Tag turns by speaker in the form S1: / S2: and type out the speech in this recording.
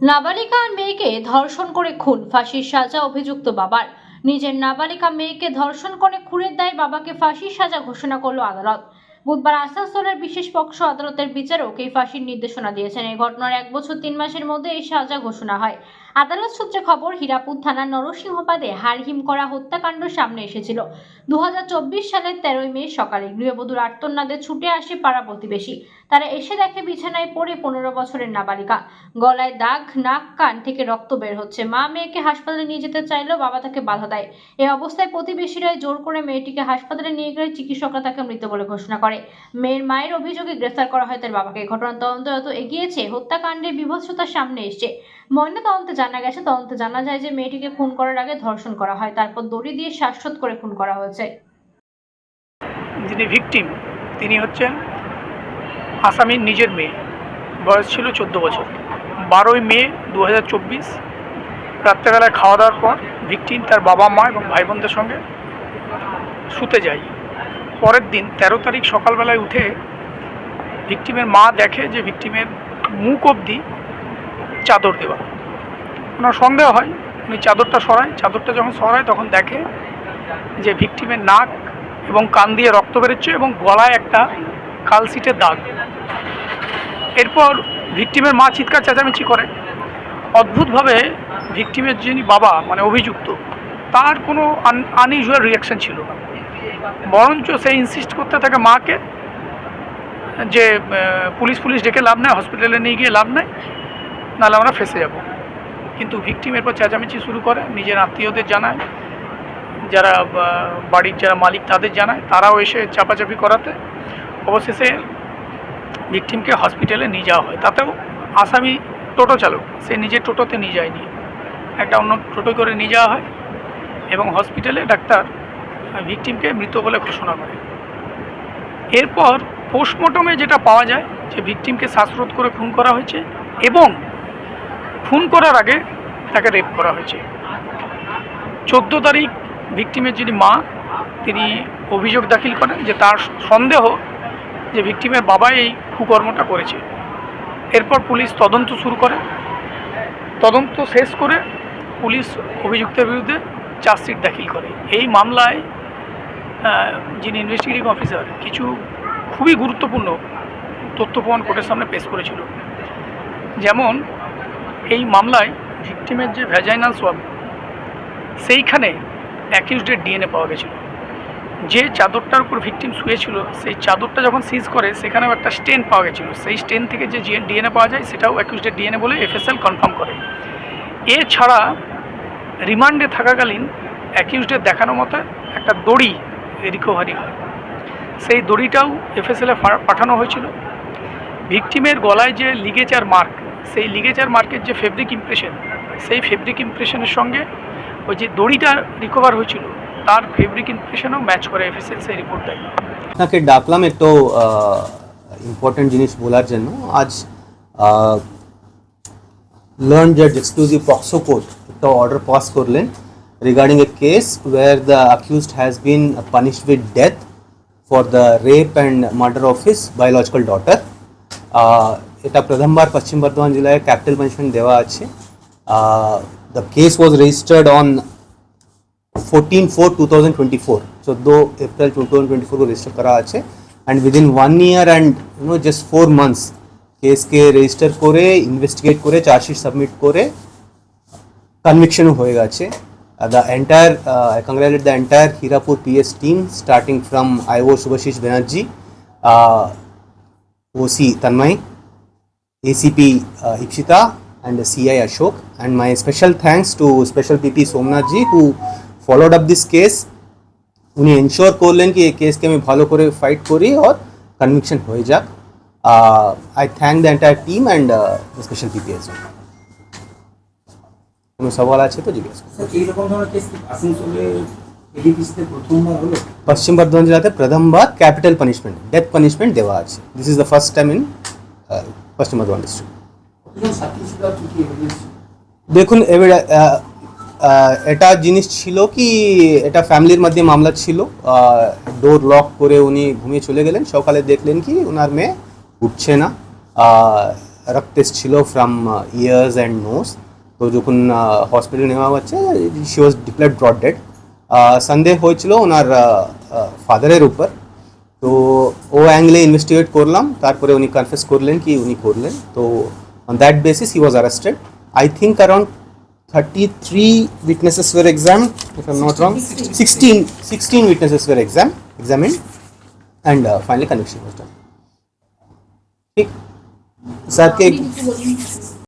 S1: নাবালিকা আর মেয়েকে ধর্ষণ করে খুন, ফাঁসির সাজা অভিযুক্ত বাবার। নিজের নাবালিকা মেয়েকে ধর্ষণ করে খুনের দায়ে বাবাকে ফাঁসির সাজা ঘোষণা করল আদালত। বুধবার আসানসোলের বিশেষ পক্সো আদালতের বিচারক এই ফাঁসির নির্দেশনা দিয়েছেন। এই ঘটনার 1 বছর 3 মাসের মধ্যে এই সাজা ঘোষণা হয়। আদালত সূত্রে খবর, হীরাপুর থানার নরসিংহপাদে হাড়হিম করা হত্যাকাণ্ড সামনে এসেছিল 2024 সালের 13 মে সকালে। গৃহবধূর আর্তনাদে ছুটে আসে পাড়া প্রতিবেশী। তারা এসে দেখে বিছানায় পড়ে 15 বছরের নাবালিকা, গলায় দাগ, নাক কান থেকে রক্ত বের হচ্ছে। মা মেয়েকে হাসপাতালে নিয়ে যেতে চাইলেও বাবা তাকে বাধা দেয়। এই অবস্থায় প্রতিবেশীরাই জোর করে মেয়েটিকে হাসপাতালে নিয়ে গেলে চিকিৎসকরা তাকে মৃত বলে ঘোষণা করে। মেয়ের মায়ের অভিযোগে গ্রেফতার করা হয় তার বাবাকে। ঘটনার তদন্ত যত এগিয়েছে, হত্যাকাণ্ডের বীভৎসতা সামনে এসছে। ময়নাতদন্তে জানা যায় যে মেয়েটিকে খুন করার আগে ধর্ষণ করা হয়, তারপর দড়ি দিয়ে শ্বাসরোধ করে খুন করা হয়েছে।
S2: যিনি ভিকটিম তিনি হচ্ছেন আসামির নিজের মেয়ে, বয়স ছিল 14 বছর। 12ই মে 2024 রাত্রেবেলায় খাওয়া দাওয়ার পর ভিকটিম তার বাবা মা এবং ভাই বোনদের সঙ্গে শুতে যায়। পরের দিন 13 তারিখ সকালবেলায় উঠে ভিকটিমের মা দেখে যে ভিকটিমের মুখ অবধি চাদর দেওয়া। ওনার সন্দেহ হয়, উনি চাদরটা সরায়। চাদরটা যখন সরায় তখন দেখে যে ভিকটিমের নাক এবং কান দিয়ে রক্ত বেরোচ্ছে এবং গলায় একটা কালশিটের দাগ। এরপর ভিকটিমের মা চিৎকার চেঁচামেচি করে। অদ্ভুতভাবে ভিকটিমের যিনি বাবা মানে অভিযুক্ত, তার কোনো আনইউজুয়াল রিয়াকশন ছিল না, বরঞ্চ সে ইনসিস্ট করতে থাকে মাকে যে পুলিশ ডেকে লাভ নেই, হসপিটালে নিয়ে গিয়ে লাভ নেই, নাহলে আমরা ফেঁসে যাব। কিন্তু ভিকটিম এরপর চেঁচামেচি শুরু করে, নিজের আত্মীয়দের জানায়, যারা বাড়ির যারা মালিক তাদের জানায়, তারাও এসে চাপাচাপি করাতে অবশেষে ভিকটিমকে হসপিটালে নিয়ে যাওয়া হয়। তাতেও আসামি টোটো চালক, সে নিজের টোটোতে নিয়ে যায়নি, একটা অন্য টোটো করে নিয়ে যাওয়া হয় এবং হসপিটালে ডাক্তার ভিকটিমকে মৃত বলে ঘোষণা করে। এরপর পোস্টমর্টমে যেটা পাওয়া যায় যে ভিকটিমকে শ্বাসরোধ করে খুন করা হয়েছে এবং খুন করার আগে তাকে রেপ করা হয়েছে। 14 তারিখ ভিকটিমের যিনি মা তিনি অভিযোগ দাখিল করেন যে তার সন্দেহ যে ভিকটিমের বাবা এই কুকর্মটা করেছে। এরপর পুলিশ তদন্ত শুরু করে। তদন্ত শেষ করে পুলিশ অভিযুক্তের বিরুদ্ধে চার্জশিট দাখিল করে। এই মামলায় যিনি ইনভেস্টিগেটিং অফিসার কিছু খুবই গুরুত্বপূর্ণ তথ্য প্রমাণ কোর্টের সামনে পেশ করেছিল। যেমন এই মামলায় ভিকটিমের যে ভ্যাজাইনাল সোয়াব, সেইখানে অ্যাকিউজডের ডিএনএ পাওয়া গেছিল। যে চাদরটার উপর ভিকটিম শুয়েছিল সেই চাদরটা যখন সিজ করে সেখানেও একটা স্টেন পাওয়া গেছিলো। সেই স্টেন থেকে যে ডিএনএ পাওয়া যায় সেটাও অ্যাকিউজডের ডিএনএ বলে এফএসএল কনফার্ম করে। এছাড়া রিমান্ডে থাকাকালীন অ্যাকিউজডের দেখানো মতো একটা দড়ি রিকভারি হয়, সেই দড়িটাও এফএসএলে পাঠানো হয়েছিল। ভিকটিমের গলায় যে লিগেচার মার্ক, সেই লিগেচার মার্কের যে ফেব্রিক ইমপ্রেশন, সেই ফেব্রিক ইমপ্রেশনের সঙ্গে ওই যে দড়িটা রিকভার হয়েছিল তার ফেব্রিক ইমপ্রেশনও ম্যাচ করে এফএসএল সেই রিপোর্ট দেয়।
S3: আপনাকে ডাকলাম একটু ইম্পর্টেন্ট জিনিস বলার জন্য। আজ লার্ন জাজ এক্সক্লুসিভ পক্সো কোর্ট একটা অর্ডার পাস করলেন regarding a case where the accused has been punished with death for the rape and murder of his biological daughter. এটা প্রথমবার পশ্চিম বর্ধমান জেলায় ক্যাপিটাল পানিশমেন্ট দেওয়া আছে। The case was registered on 14/4/2024, 14 April 2024 को register करा আছে and within 1 year and just 4 months case के register করে ইনভেস্টিগেট করে চার্জশিট সাবমিট করে কনভিকশন হয়ে গেছে। the entire I congratulate the entire Hirapur PS team starting from IO Subhashish Banerjee, OC Tanmay, ACP Ipshita and CI Ashok, and my special thanks to Special PP Somnath ji who followed up this case। উনি ensure করলেন কি এই কেসকে আমি ভালো করে fight করি আর conviction হয়ে যাক। I thank the entire team and the special PPS. কোনো সওয়াল আছে তো জিজ্ঞেস করুন।
S4: এইরকম ধরনের কেস আসানসোলে এডিপিসিতে প্রথমবার হলো?
S3: পশ্চিম বর্ধমান জেলাতে প্রথমবার ক্যাপিটাল পানিশমেন্ট, ডেথ পানিশমেন্ট দেওয়া আছে। This is the first time in Paschim Bardhaman district. দেখুন এবার এটা জিনিস ছিল কি এটা ফ্যামিলির মধ্যে মামলা ছিল। ডোর লক করে উনি ঘুমিয়ে চলে গেলেন, সকালে দেখলেন কি ওনার মেয়ে উঠছে না। রক্ত ছিল ফ্রম ইয়ার্স অ্যান্ড নোজ। তো যখন হসপিটালে নেওয়া হচ্ছে she was declared brought dead. সন্দেহ হয়েছিল ওনার ফাদারের উপর, তো ও অ্যাঙ্গেলে ইনভেস্টিগেট করলাম, তারপরে উনি কনফেস করলেন কি উনি করলেন। তো on that basis he was arrested. I think around 33 witnesses were examined, if I'm not wrong. 16 witnesses were examined, and finally conviction was done. ठीक सर के